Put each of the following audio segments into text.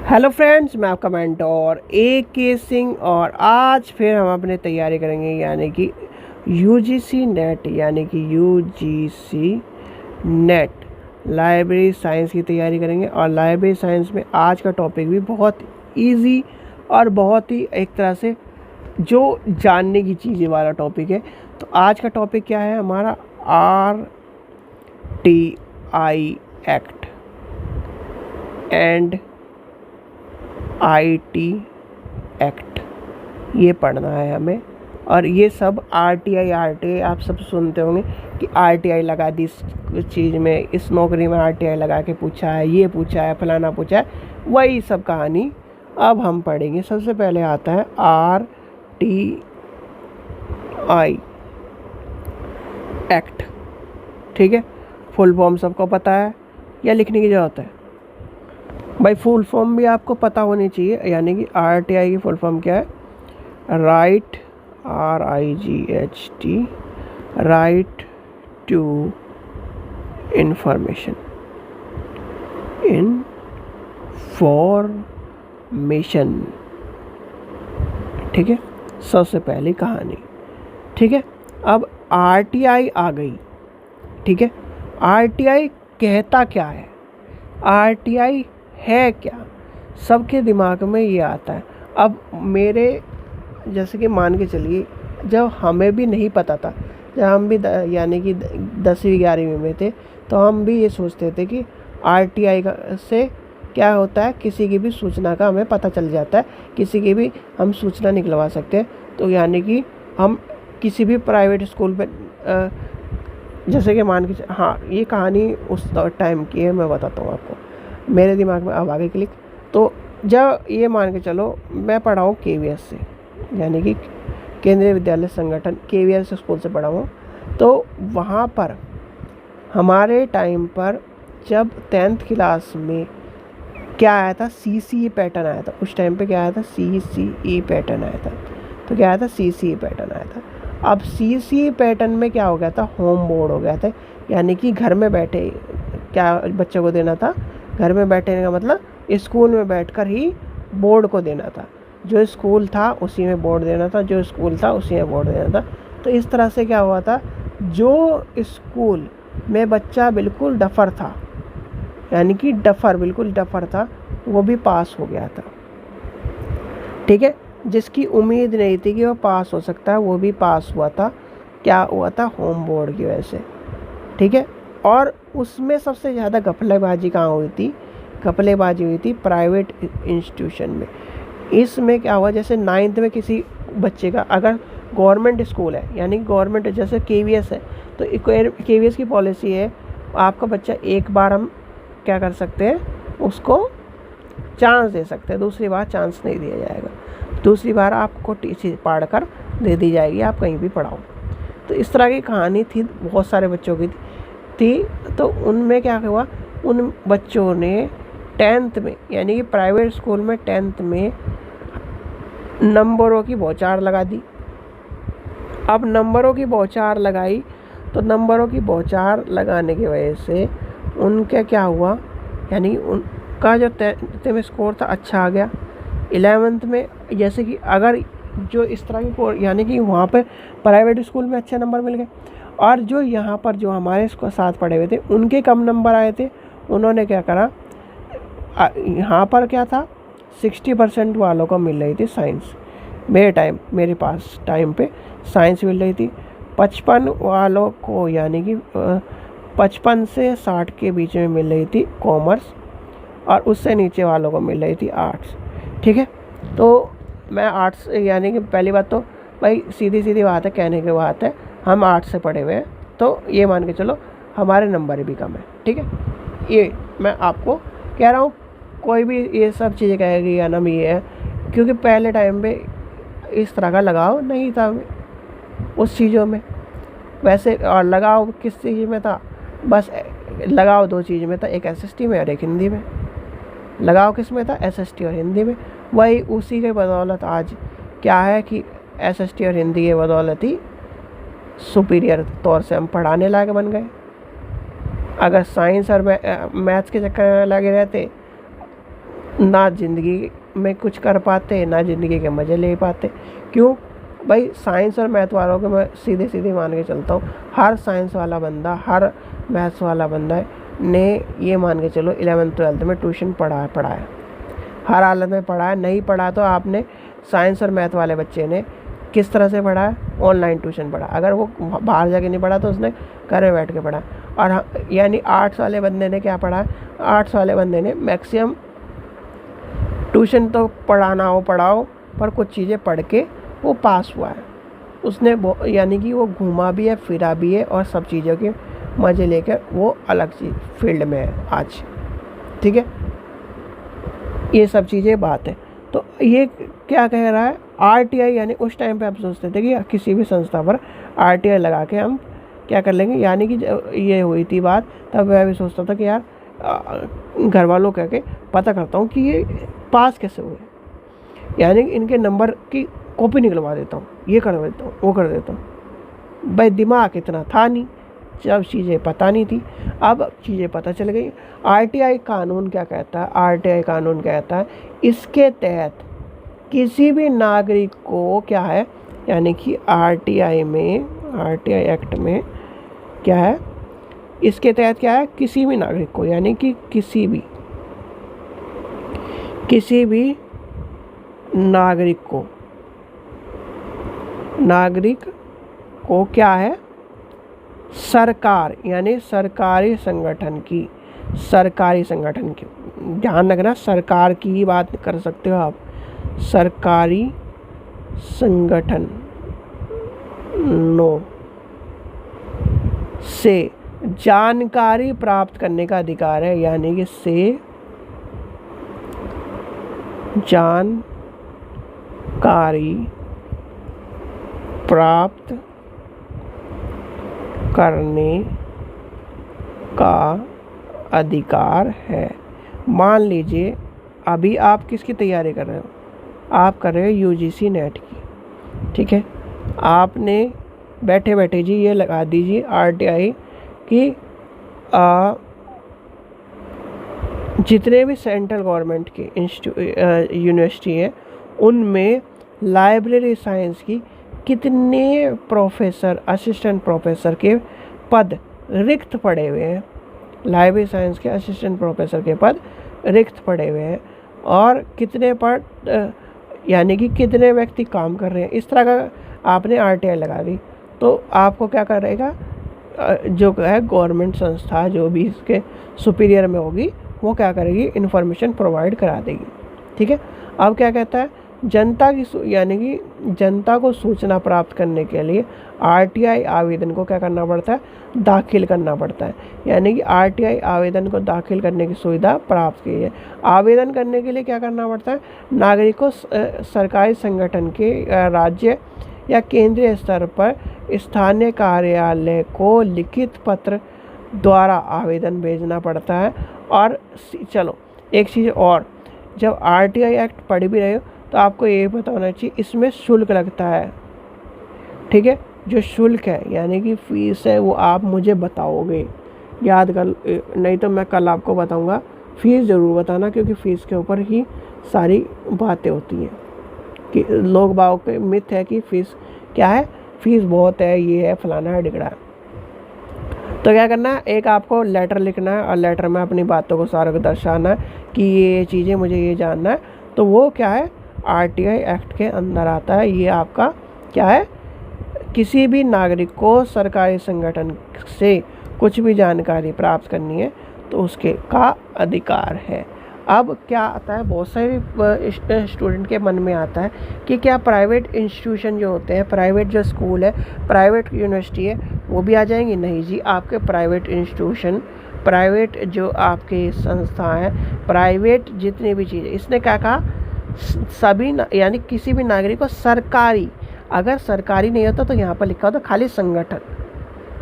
Hello friends, मैं आपका mentor AK Singh और आज फिर हम अपनी तैयारी करेंगे यानी कि UGC नेट लाइब्रेरी साइंस की तैयारी करेंगे। और लाइब्रेरी साइंस में आज का टॉपिक भी बहुत इजी और बहुत ही एक तरह से जो जानने की चीज़ें वाला टॉपिक है। तो आज का टॉपिक क्या है हमारा? RTI act and IT act, ये पढ़ना है हमें। और ये सब RTI आप सब सुनते होंगे कि RTI लगा दी इस चीज़ में, इस नौकरी में RTI लगा के पूछा है, ये पूछा है, फलाना पूछा है, वही सब कहानी अब हम पढ़ेंगे। सबसे पहले आता है RTI एक्ट, ठीक है। फुल फॉर्म सबको पता है या लिखने की ज़रूरत है? भाई फुल फॉर्म भी आपको पता होनी चाहिए, यानी कि RTI की फुल फॉर्म क्या है? Right RIGHT right to information, ठीक है। सबसे पहली कहानी, ठीक है। अब RTI आ गई, ठीक है। RTI कहता क्या है? RTI है क्या? सबके दिमाग में ये आता है। अब मेरे जैसे कि मान के चलिए, जब हमें भी नहीं पता था, जब हम भी यानी कि 10वीं 11वीं में थे, तो हम भी ये सोचते थे कि RTI से क्या होता है, किसी की भी सूचना का हमें पता चल जाता है, किसी की भी हम सूचना निकलवा सकते हैं। तो यानी कि हम किसी भी प्राइवेट स्कूल पे जैसे कि मान के हाँ, ये कहानी उस टाइम की है, मैं बताता हूँ आपको। मेरे दिमाग में अब आगे क्लिक। तो जब ये मान के चलो मैं पढ़ा हूँ KVS से, यानी कि केंद्रीय विद्यालय संगठन KVS स्कूल से पढ़ा हूँ। तो वहाँ पर हमारे टाइम पर जब 10th क्लास में क्या आया था? CCE पैटर्न आया था। उस टाइम पे क्या आया था? CCE पैटर्न आया था। तो क्या आया था? CCE पैटर्न आया था। अब CCE पैटर्न में क्या हो गया था? होम बोर्ड हो गया था, यानी कि घर में बैठे क्या बच्चों को देना था? घर में बैठने का मतलब स्कूल में बैठकर ही बोर्ड को देना था। जो स्कूल था उसी में बोर्ड देना था, जो स्कूल था उसी में बोर्ड देना था। तो इस तरह से क्या हुआ था, जो स्कूल में बच्चा बिल्कुल डफर था, यानी कि बिल्कुल डफर था, वो भी पास हो गया था, ठीक है। जिसकी उम्मीद नहीं थी कि वो पास हो सकता है, वो भी पास हुआ था। क्या हुआ था? होम बोर्ड की वजह से, ठीक है। और उसमें सबसे ज़्यादा घपलेबाजी कहाँ हुई थी? घपलेबाजी हुई थी प्राइवेट इंस्टीट्यूशन में। इसमें क्या हुआ, जैसे 9th में किसी बच्चे का अगर गवर्नमेंट स्कूल है, यानी गवर्नमेंट जैसे KVS है, तो KVS की पॉलिसी है, आपका बच्चा एक बार हम क्या कर सकते हैं, उसको चांस दे सकते हैं, दूसरी बार चांस नहीं दिया जाएगा। दूसरी बार आपको टीसी पढ़ कर दे दी जाएगी, आप कहीं भी पढ़ाओ। तो इस तरह की कहानी थी, बहुत सारे बच्चों की थी। तो उनमें क्या हुआ, उन बच्चों ने 10th में, यानी कि प्राइवेट स्कूल में 10th में नंबरों की बौछार लगा दी। अब नंबरों की बौछार लगाई, तो नंबरों की बौछार लगाने की वजह से उनका क्या हुआ, यानी उनका जो 10th में स्कोर था अच्छा आ गया। 11th में जैसे कि अगर जो इस तरह की, यानी कि वहाँ पर प्राइवेट स्कूल में अच्छे नंबर मिल गए, और जो यहाँ पर जो हमारे साथ पढ़े हुए थे उनके कम नंबर आए थे। उन्होंने क्या करा, यहाँ पर क्या था, 60% वालों को मिल रही थी साइंस। मेरे पास टाइम पे साइंस मिल रही थी। 55 वालों को, यानी कि 55 से 60 के बीच में मिल रही थी कॉमर्स, और उससे नीचे वालों को मिल रही थी आर्ट्स, ठीक है। तो मैं आर्ट्स, यानी कि पहली बात तो भाई सीधी बात है, कहने की बात है, हम आर्ट्स से पढ़े हुए हैं, तो ये मान के चलो हमारे नंबर भी कम है, ठीक है। ये मैं आपको कह रहा हूँ, कोई भी ये सब चीज़ें कहेगी या नाम ये है, क्योंकि पहले टाइम पे इस तरह का लगाव नहीं था उस चीज़ों में। वैसे और लगाव किस चीज़ में था? बस लगाव 2 चीज़ में था, एक SST में और एक हिंदी में। लगाव किस में था? SST और हिंदी में। वही उसी के बदौलत आज क्या है कि SST और हिंदी के बदौलत ही सुपीरियर तौर से हम पढ़ाने लायक बन गए। अगर साइंस और मैथ्स के चक्कर में लगे रहते ना ज़िंदगी में कुछ कर पाते, ना ज़िंदगी के मज़े ले पाते। क्यों भाई? साइंस और मैथ वालों को मैं सीधे सीधे मान के चलता हूँ, हर साइंस वाला बंदा, हर मैथ्स वाला बंदा ने ये मान के चलो 11th-12th में ट्यूशन पढ़ा है, हर हालत में पढ़ा है। नहीं पढ़ा तो आपने साइंस और मैथ वाले बच्चे ने किस तरह से पढ़ा है? ऑनलाइन ट्यूशन पढ़ा। अगर वो बाहर जाके नहीं पढ़ा तो उसने घर में बैठ के पढ़ा। और यानी आर्ट्स वाले बंदे ने क्या पढ़ा? आर्ट्स वाले बंदे ने मैक्सिमम ट्यूशन तो पढ़ाना हो पढ़ाओ, पर कुछ चीज़ें पढ़ के वो पास हुआ है। उसने यानी कि वो घूमा भी है, फिरा भी है, और सब चीज़ों के मज़े लेकर वो अलग चीज फील्ड में है आज। ठीक है, ये सब चीज़ें बात है। तो ये क्या कह रहा है? RTI यानी उस टाइम पे आप सोचते थे कि किसी भी संस्था पर RTI लगा के हम क्या कर लेंगे। यानी कि ये हुई थी बात, तब मैं भी सोचता था कि यार घर वालों कह के पता करता हूँ कि ये पास कैसे हुए, यानी इनके नंबर की कॉपी निकलवा देता हूँ, ये कर देता हूँ, वो कर देता हूँ। भाई दिमाग इतना था नहीं, जब चीज़ें पता नहीं थी, अब चीज़ें पता चल गई। RTI कानून क्या कहता है? RTI कानून कहता है इसके तहत किसी भी नागरिक को क्या है, यानी कि RTI एक्ट में क्या है, इसके तहत क्या है, किसी भी नागरिक को, यानी कि किसी भी नागरिक को क्या है, सरकार यानी सरकारी संगठन की, ध्यान रखना सरकार की ही बात कर सकते हो आप, सरकारी संगठनों से जानकारी प्राप्त करने का अधिकार है, यानी कि से जानकारी प्राप्त करने का अधिकार है। मान लीजिए अभी आप किसकी तैयारी कर रहे हो? आप कर रहे हो UGC नेट की। ठीक है, आपने बैठे बैठे जी ये लगा दीजिए RTI कि जितने भी सेंट्रल गवर्नमेंट के यूनिवर्सिटी है उनमें लाइब्रेरी साइंस की कितने प्रोफेसर, असिस्टेंट प्रोफेसर के पद रिक्त पड़े हुए हैं। लाइब्रेरी साइंस के असिस्टेंट प्रोफेसर के पद रिक्त पड़े हुए हैं, और कितने पद यानी कि कितने व्यक्ति काम कर रहे हैं। इस तरह का आपने RTI लगा दी तो आपको क्या करेगा, जो है गवर्नमेंट संस्था जो भी इसके सुपीरियर में होगी वो क्या करेगी, इन्फॉर्मेशन प्रोवाइड करा देगी। ठीक है, अब क्या कहता है, जनता की यानी कि जनता को सूचना प्राप्त करने के लिए RTI आवेदन को क्या करना पड़ता है, दाखिल करना पड़ता है। यानी कि RTI आवेदन को दाखिल करने की सुविधा प्राप्त की है। आवेदन करने के लिए क्या करना पड़ता है, नागरिक को सरकारी संगठन के राज्य या केंद्रीय स्तर पर स्थानीय कार्यालय को लिखित पत्र द्वारा आवेदन भेजना पड़ता है। और चलो एक चीज़ और, जब RTI एक्ट पढ़ भी रहे हो तो आपको ये पता होना चाहिए इसमें शुल्क लगता है। ठीक है, जो शुल्क है यानी कि फ़ीस है वो आप मुझे बताओगे, याद कर, नहीं तो मैं कल आपको बताऊंगा। फ़ीस ज़रूर बताना, क्योंकि फ़ीस के ऊपर ही सारी बातें होती हैं। कि लोग बागों के मिथ है कि फ़ीस क्या है, फ़ीस बहुत है, ये है, फलाना है, ढिगड़ा है। तो क्या करना है, एक आपको लेटर लिखना है और लेटर में अपनी बातों को सारों को दर्शाना है कि ये चीज़ें मुझे ये जानना है। तो वो क्या है, RTI एक्ट के अंदर आता है। ये आपका क्या है, किसी भी नागरिक को सरकारी संगठन से कुछ भी जानकारी प्राप्त करनी है तो उसके का अधिकार है। अब क्या आता है, बहुत सारे स्टूडेंट के मन में आता है कि क्या प्राइवेट इंस्टीट्यूशन जो होते हैं, प्राइवेट जो स्कूल है, प्राइवेट यूनिवर्सिटी है, वो भी आ जाएंगी? नहीं जी, आपके प्राइवेट इंस्टीट्यूशन, प्राइवेट जो आपके संस्थाएं हैं, प्राइवेट जितनी भी चीज़ें, इसने क्या कहा, सभी यानी किसी भी नागरिक को सरकारी, अगर सरकारी नहीं होता तो यहाँ पर लिखा होता खाली संगठन।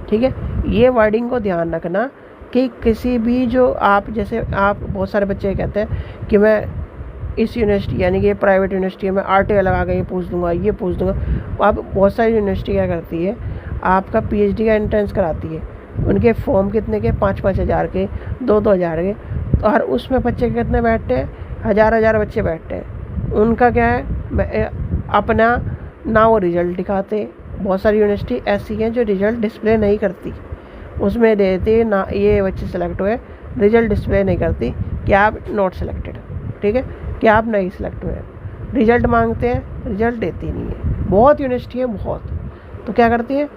ठीक है, ये वर्डिंग को ध्यान रखना कि किसी भी जो आप, जैसे आप बहुत सारे बच्चे कहते हैं कि मैं इस यूनिवर्सिटी यानी कि प्राइवेट यूनिवर्सिटी में RTI लगा के ये पूछ दूंगा, ये पूछ दूंगा। अब बहुत सारी यूनिवर्सिटी क्या करती है, आपका PhD का एंट्रेंस कराती है, उनके फॉर्म कितने के, 5-5 हज़ार के, 2-2 हज़ार के, और उसमें बच्चे कितने बैठते हैं, हज़ार बच्चे बैठते हैं, उनका क्या है, अपना ना वो रिज़ल्ट दिखाते। बहुत सारी यूनिवर्सिटी ऐसी हैं जो रिज़ल्ट डिस्प्ले नहीं करती, उसमें देते ना ये बच्चे सेलेक्ट हुए, रिज़ल्ट डिस्प्ले नहीं करती कि आप नॉट सेलेक्टेड, ठीक है, कि आप नहीं सेलेक्ट हुए। रिज़ल्ट मांगते हैं, रिज़ल्ट देती नहीं है। बहुत यूनिवर्सिटी है बहुत, तो क्या करती है,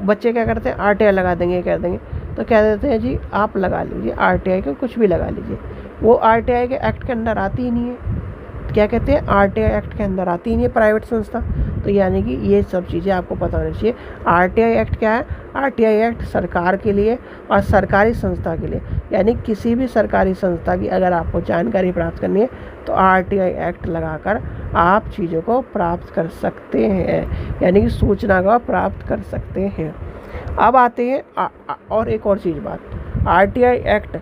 बच्चे क्या करते हैं, RTI लगा देंगे, कह देंगे, तो क्या देते हैं जी आप लगा लीजिए RTI का कुछ भी लगा लीजिए। वो RTI के एक्ट के अंदर आती ही नहीं है। क्या कहते हैं, RTI एक्ट के अंदर आती ही नहीं है प्राइवेट संस्था। तो यानी कि ये सब चीज़ें आपको पता होनी चाहिए। RTI एक्ट क्या है, RTI एक्ट सरकार के लिए और सरकारी संस्था के लिए, यानी किसी भी सरकारी संस्था की अगर आपको जानकारी प्राप्त करनी है तो RTI एक्ट लगाकर आप चीज़ों को प्राप्त कर सकते हैं, यानी कि सूचना को प्राप्त कर सकते हैं। अब आते हैं और एक और चीज़ बात, RTI एक्ट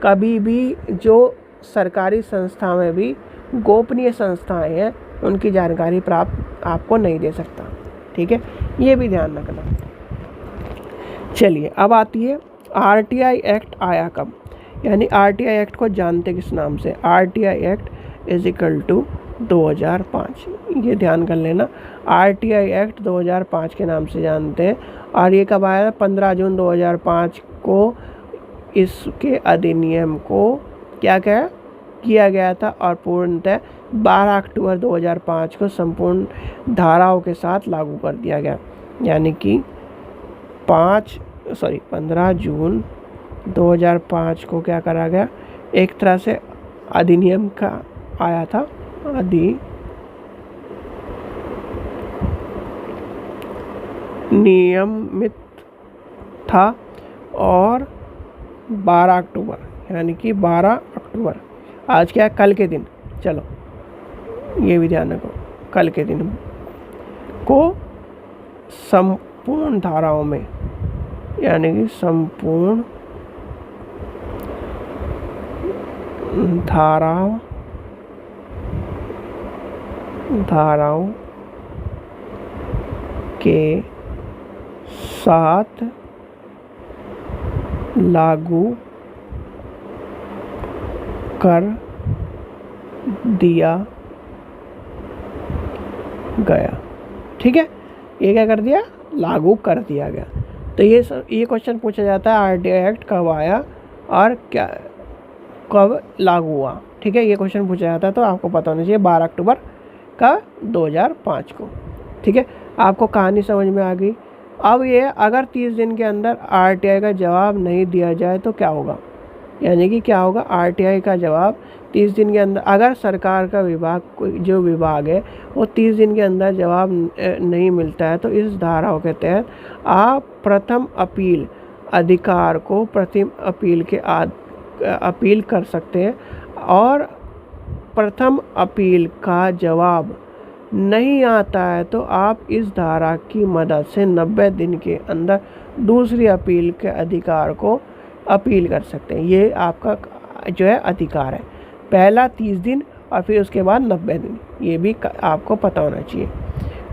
कभी भी जो सरकारी संस्था में भी गोपनीय संस्थाएं हैं उनकी जानकारी प्राप्त आपको नहीं दे सकता, ठीक है, ये भी ध्यान रखना। चलिए अब आती है RTI एक्ट आया कब, यानी RTI एक्ट को जानते किस नाम से, RTI act is equal to 2005, ये ध्यान कर लेना। RTI एक्ट 2005 के नाम से जानते हैं। और ये कब आया, 15 जून 2005 को इसके अधिनियम को क्या किया गया था और पूर्णतः 12 अक्टूबर 2005 को संपूर्ण धाराओं के साथ लागू कर दिया गया। यानी कि 15 जून 2005 को क्या करा गया, एक तरह से अधिनियम का आया था, नियमित था। और 12 अक्टूबर यानी कि 12 अक्टूबर आज क्या है, कल के दिन, चलो ये भी ध्यान रखो, कल के दिन को संपूर्ण धाराओं में, यानी कि संपूर्ण धाराओं के साथ लागू कर दिया गया, ठीक है, ये क्या कर दिया, लागू कर दिया गया। तो ये क्वेश्चन पूछा जाता है RTI एक्ट कब आया और क्या कब लागू हुआ, ठीक है, ये क्वेश्चन पूछा जाता है। तो आपको पता होना चाहिए 12 अक्टूबर का 2005 को, ठीक है। आपको कहानी समझ में आ गई। अब ये अगर 30 दिन के अंदर RTI का जवाब नहीं दिया जाए तो क्या होगा, यानी कि क्या होगा, RTI का जवाब 30 दिन के अंदर, अगर सरकार का जो विभाग है वो 30 दिन के अंदर जवाब नहीं मिलता है तो इस धाराओं के तहत आप प्रथम अपील अधिकार को प्रथम अपील के अपील कर सकते हैं। और प्रथम अपील का जवाब नहीं आता है तो आप इस धारा की मदद से 90 दिन के अंदर दूसरी अपील के अधिकार को अपील कर सकते हैं। ये आपका जो है अधिकार है, पहला 30 दिन और फिर उसके बाद 90 दिन, ये भी आपको पता होना चाहिए,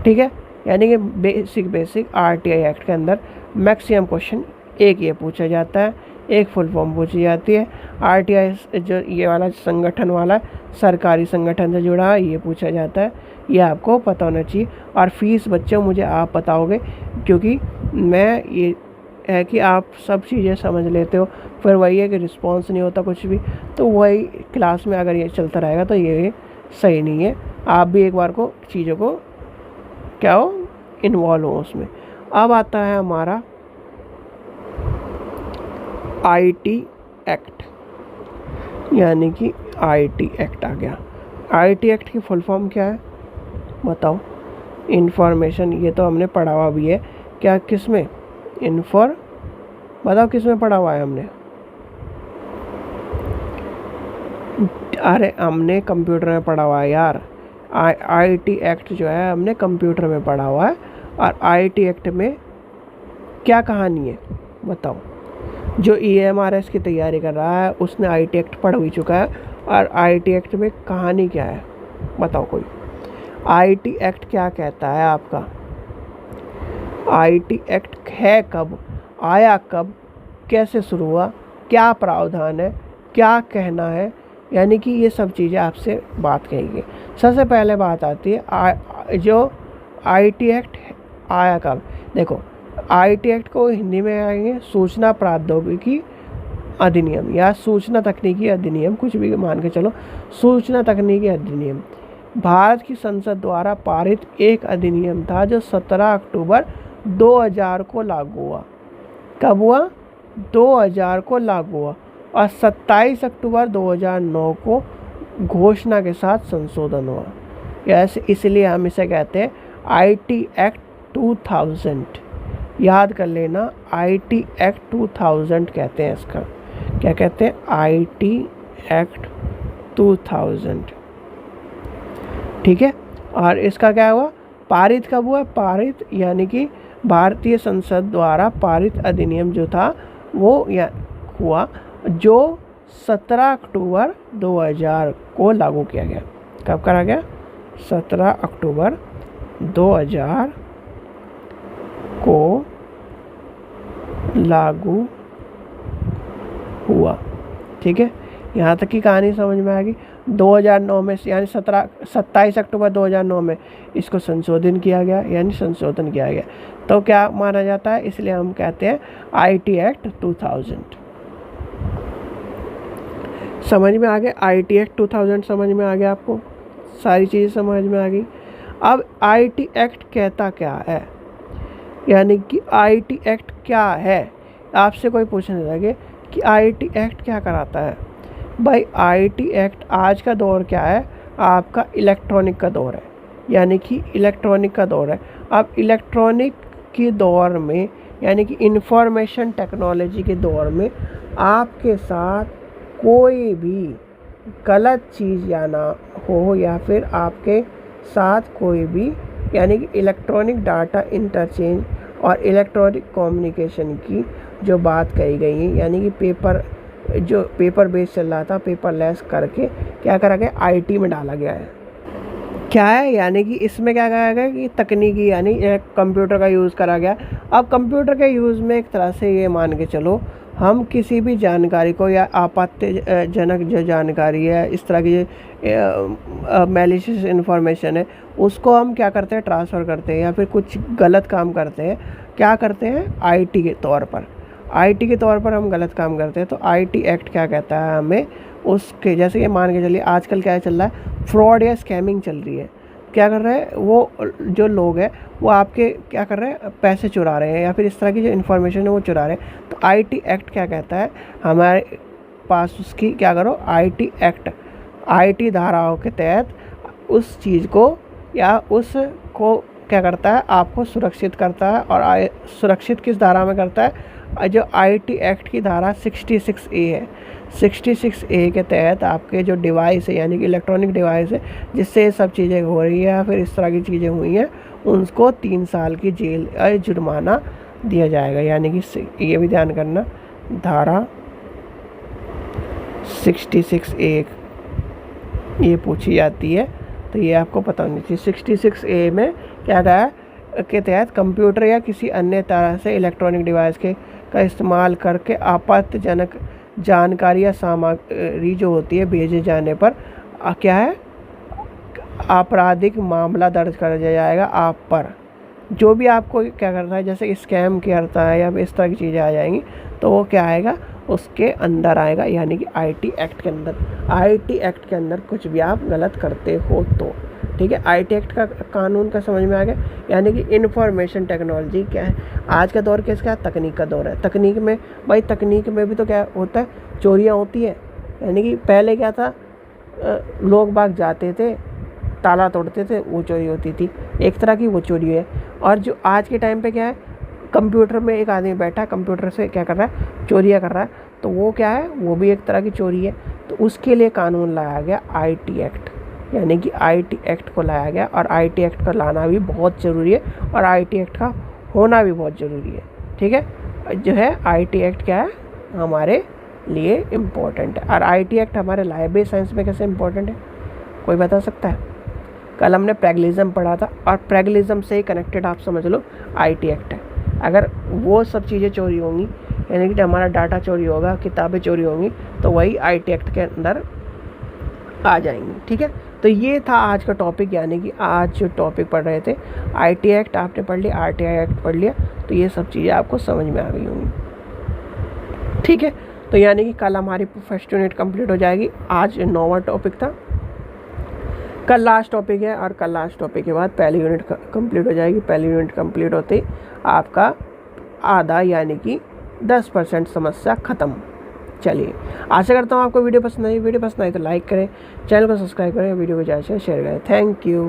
ठीक है। यानी कि बेसिक RTI एक्ट के अंदर मैक्सिमम क्वेश्चन एक ये पूछा जाता है, एक फुल फॉर्म पूछी जाती है। RTI जो ये वाला संगठन वाला सरकारी संगठन से जुड़ा है, ये पूछा जाता है, ये आपको पता होना चाहिए। और फीस बच्चों मुझे आप बताओगे, क्योंकि मैं ये है कि आप सब चीज़ें समझ लेते हो, फिर वही है कि रिस्पॉन्स नहीं होता कुछ भी, तो वही क्लास में अगर ये चलता रहेगा तो ये सही नहीं है। आप भी एक बार को चीज़ों को क्या हो, इन्वॉल्व हो उसमें। अब आता है हमारा IT एक्ट, यानी कि IT एक्ट आ गया। IT एक्ट की फुल फॉर्म क्या है बताओ, इंफॉर्मेशन, ये तो हमने पढ़ा हुआ भी है, क्या किस में, बताओ किस में पढ़ा हुआ है हमने, अरे हमने कंप्यूटर में पढ़ा हुआ है यार। IT एक्ट जो है हमने कंप्यूटर में पढ़ा हुआ है। और IT एक्ट में क्या कहानी है बताओ, जो EMRS की तैयारी कर रहा है उसने IT एक्ट पढ़ भी चुका है। और IT एक्ट में कहानी क्या है बताओ कोई, IT एक्ट क्या कहता है आपका, IT एक्ट है कब, आया कब, कैसे शुरू हुआ, क्या प्रावधान है, क्या कहना है, यानी कि ये सब चीज़ें आपसे बात कहेंगे। सबसे पहले बात आती है जो IT एक्ट आया कब। देखो IT एक्ट को हिंदी में आएंगे सूचना प्रौद्योगिकी अधिनियम या सूचना तकनीकी अधिनियम, कुछ भी मान के चलो। सूचना तकनीकी अधिनियम भारत की संसद द्वारा पारित एक अधिनियम था जो 17 अक्टूबर 2000 को लागू हुआ। कब हुआ? 2000 को लागू हुआ और 27 अक्टूबर 2009 को घोषणा के साथ संशोधन हुआ। यस, इसलिए हम इसे कहते हैं IT एक्ट 2000। याद कर लेना, IT एक्ट 2000 कहते हैं इसका। क्या कहते हैं? IT act 2000। ठीक है। और इसका क्या हुआ? पारित कब हुआ? पारित यानी कि भारतीय संसद द्वारा पारित अधिनियम जो था वो हुआ, जो 17 अक्टूबर 2000 को लागू किया गया। कब करा गया? 17 अक्टूबर 2000 को लागू हुआ। ठीक है, यहाँ तक की कहानी समझ में आ गई। 2009 में यानी 27 अक्टूबर 2009 में इसको संशोधन किया गया, यानी संशोधन किया गया। तो क्या माना जाता है? इसलिए हम कहते हैं IT एक्ट 2000। समझ में आ गया? IT एक्ट 2000 समझ में आ गया आपको? सारी चीज़ें समझ में आ गई। अब IT एक्ट कहता क्या है, यानी कि IT एक्ट क्या है? आपसे कोई पूछने लगे कि IT एक्ट क्या कराता है। भाई IT एक्ट आज का दौर क्या है? आपका इलेक्ट्रॉनिक का दौर है, यानी कि इलेक्ट्रॉनिक का दौर है। अब इलेक्ट्रॉनिक के दौर में यानी कि इंफॉर्मेशन टेक्नोलॉजी के दौर में आपके साथ कोई भी गलत चीज़ या ना हो, या फिर आपके साथ कोई भी यानी कि इलेक्ट्रॉनिक डाटा इंटरचेंज और इलेक्ट्रॉनिक कम्युनिकेशन की जो बात कही गई है, यानी कि पेपर बेस चल रहा था, पेपरलेस करके क्या करा गया? IT में डाला गया है। क्या है? यानी कि इसमें क्या कहा गया कि तकनीकी यानी कंप्यूटर का यूज़ करा गया। अब कंप्यूटर के यूज़ में एक तरह से ये मान के चलो, हम किसी भी जानकारी को या आपत्तिजनक जो जानकारी है, इस तरह की मैलिशियस इन्फॉर्मेशन है, उसको हम क्या करते हैं? ट्रांसफ़र करते हैं, या फिर कुछ गलत काम करते हैं। क्या करते हैं? IT के तौर पर, IT के तौर पर हम गलत काम करते हैं। तो IT एक्ट क्या कहता है हमें? उसके जैसे कि मान के चलिए आजकल क्या चल रहा है, फ्रॉड या स्कैमिंग चल रही है। क्या कर रहे हैं वो जो लोग हैं, वो आपके क्या कर रहे हैं? पैसे चुरा रहे हैं, या फिर इस तरह की जो इन्फॉर्मेशन है वो चुरा रहे हैं। तो IT एक्ट क्या कहता है हमारे पास? उसकी क्या करो? IT एक्ट IT धाराओं के तहत उस चीज़ को या उसको क्या करता है? आपको सुरक्षित करता है। और सुरक्षित किस धारा में करता है? जो IT एक्ट की धारा 66A है, 66A के तहत आपके जो डिवाइस है, यानी कि इलेक्ट्रॉनिक डिवाइस है, जिससे ये सब चीज़ें हो रही है या फिर इस तरह की चीज़ें हुई हैं, उनको 3 साल की जेल या जुर्माना दिया जाएगा। यानी कि ये भी ध्यान करना, धारा 66A ये पूछी जाती है, तो ये आपको पता होनी चाहिए। 66A में क्या कहा के तहत कंप्यूटर या किसी अन्य तरह से इलेक्ट्रॉनिक डिवाइस का इस्तेमाल करके आपत्तिजनक जानकारी या सामग्री जो होती है भेजे जाने पर क्या है? आपराधिक मामला दर्ज कर दिया जाएगा आप पर। जो भी आपको क्या करता है, जैसे स्कैम करता है या इस तरह की चीज़ें आ जाएंगी, तो वो क्या आएगा? उसके अंदर आएगा, यानी कि IT एक्ट के अंदर। IT एक्ट के अंदर कुछ भी आप गलत करते हो तो ठीक है। IT एक्ट का कानून का समझ में आ गया। यानी कि इंफॉर्मेशन टेक्नोलॉजी क्या है? आज का दौर किसका है? तकनीक का दौर है। तकनीक में भाई, तकनीक में भी तो क्या होता है? चोरियाँ होती है। यानी कि पहले क्या था, लोग बाग जाते थे, ताला तोड़ते थे, वो चोरी होती थी, एक तरह की वो चोरी है। और जो आज के टाइम पे क्या है, कंप्यूटर में एक आदमी बैठा है, कंप्यूटर से क्या कर रहा है? चोरियाँ कर रहा है, तो वो क्या है? वो भी एक तरह की चोरी है। तो उसके लिए कानून लाया गया IT एक्ट, यानी कि IT एक्ट को लाया गया। और IT एक्ट का लाना भी बहुत ज़रूरी है, और IT एक्ट का होना भी बहुत ज़रूरी है। ठीक है, जो है IT एक्ट क्या है? हमारे लिए इम्पोर्टेंट है। और IT एक्ट हमारे लाइब्रेरी साइंस में कैसे इम्पोर्टेंट है, कोई बता सकता है? कल हमने प्रेगलिज्म पढ़ा था, और प्रेगलिज्म से ही कनेक्टेड आप समझ लो IT एक्ट है। अगर वो सब चीज़ें चोरी होंगी, यानी कि हमारा डाटा चोरी होगा, किताबें चोरी होंगी, तो वही IT एक्ट के अंदर आ जाएंगी। ठीक है, तो ये था आज का टॉपिक, यानी कि आज जो टॉपिक पढ़ रहे थे आईटी एक्ट आपने पढ़ लिया, आरटीआई एक्ट पढ़ लिया, तो ये सब चीज़ें आपको समझ में आ गई होंगी। ठीक है, तो यानी कि कल हमारी फर्स्ट यूनिट कंप्लीट हो जाएगी। आज 9वां टॉपिक था, कल लास्ट टॉपिक है, और कल लास्ट टॉपिक के बाद पहली यूनिट कंप्लीट हो जाएगी। पहली यूनिट कंप्लीट होते ही आपका आधा यानी कि 10% समस्या ख़त्म। चलिए, आशा करता हूँ आपको वीडियो पसंद आई। वीडियो पसंद आई तो लाइक करें, चैनल को सब्सक्राइब करें, वीडियो को ज़्यादा से शेयर करें। Thank you.